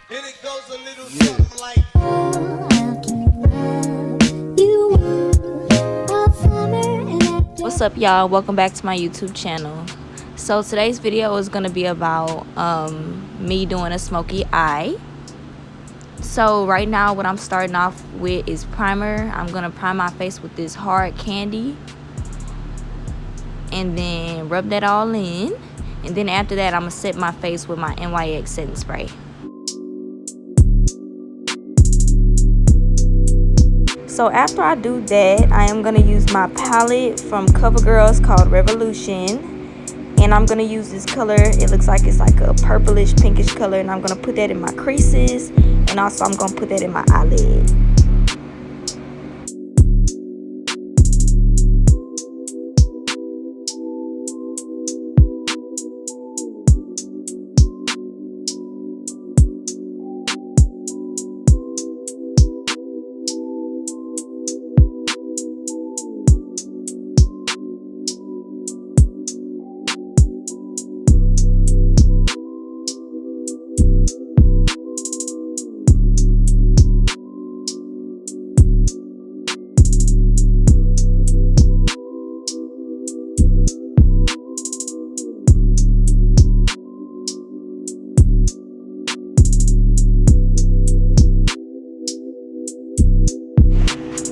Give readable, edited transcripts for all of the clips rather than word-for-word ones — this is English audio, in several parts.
And it goes a little something like What's up, y'all? Welcome back to my YouTube channel. So today's video is going to be about me doing a smoky eye. So right now what I'm starting off with is primer. I'm going to prime my face with this hard candy and then rub that all in, and then after that I'm going to set my face with my NYX setting spray. So after I do that, I am going to use my palette from Covergirl. It's called Revolution. And I'm going to use this color. It looks like it's like a purplish, pinkish color. And I'm going to put that in my creases. And also I'm going to put that in my eyelid.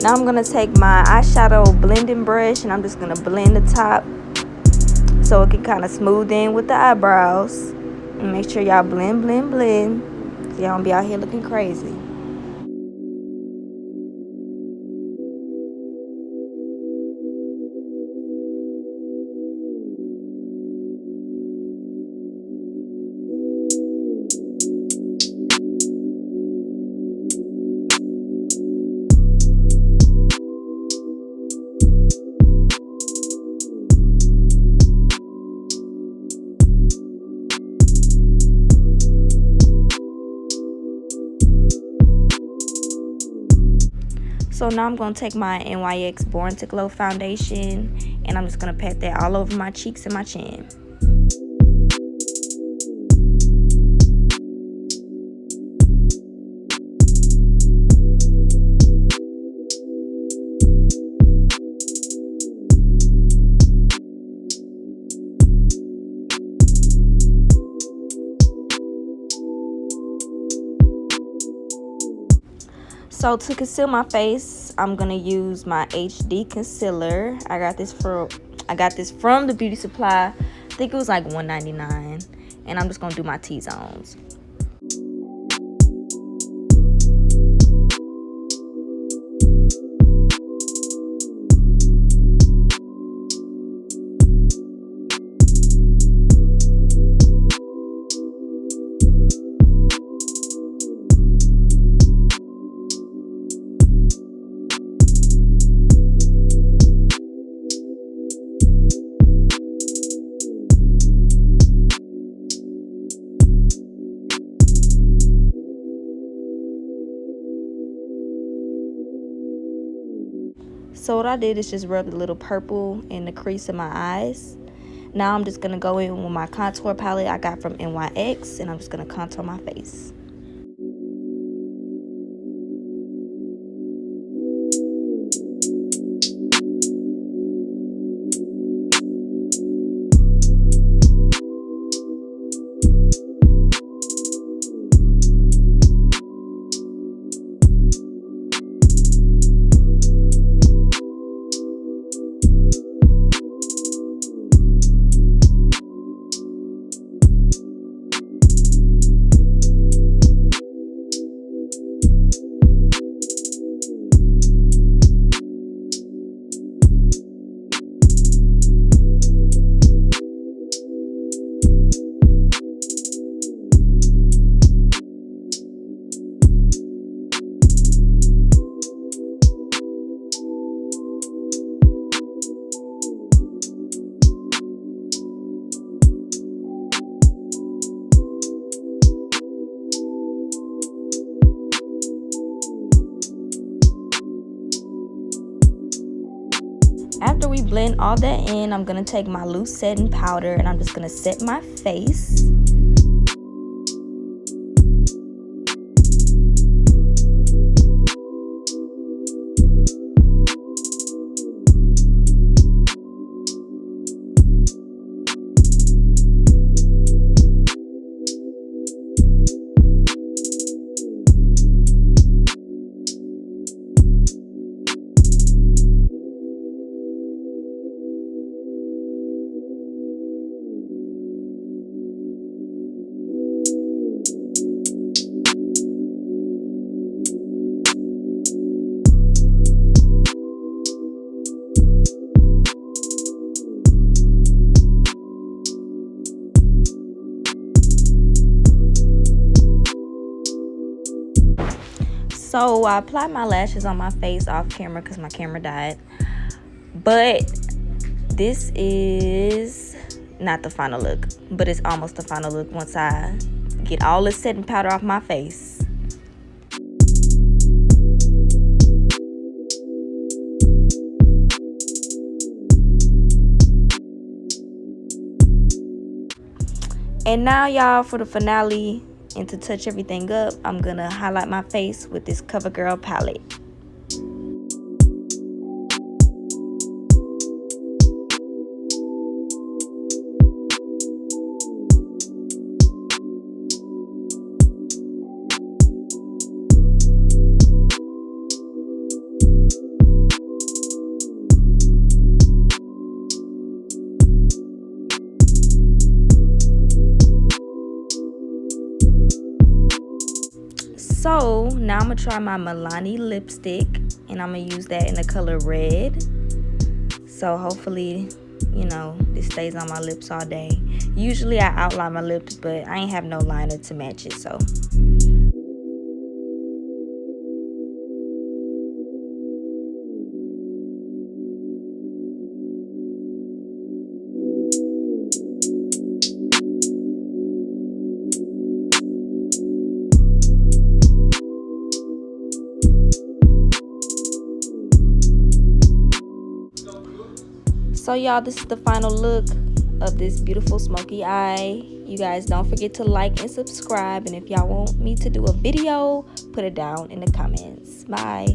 Now I'm going to take my eyeshadow blending brush and I'm just going to blend the top so it can kind of smooth in with the eyebrows. And make sure y'all blend, blend, blend, so y'all don't be out here looking crazy. So now I'm going to take my NYX Born to Glow foundation and I'm just going to pat that all over my cheeks and my chin. So to conceal my face, I'm gonna use my HD concealer. I got this from the beauty supply. I think it was like $1.99, and I'm just gonna do my T-zones. So what I did is just rub a little purple in the crease of my eyes. Now I'm just going to go in with my contour palette I got from NYX, and I'm just going to contour my face. After we blend all that in, I'm going to take my loose setting powder and I'm just going to set my face. So I applied my lashes on my face off camera because my camera died. But this is not the final look, but it's almost the final look once I get all the setting powder off my face. And now, y'all, for the finale, and to touch everything up, I'm gonna highlight my face with this Covergirl palette. So now I'm gonna try my Milani lipstick, and I'm gonna use that in the color red. So hopefully, you know, this stays on my lips all day. Usually I outline my lips, but I ain't have no liner to match it, so. So y'all, this is the final look of this beautiful smoky eye. You guys don't forget to like and subscribe, and if y'all want me to do a video, put it down in the comments. Bye.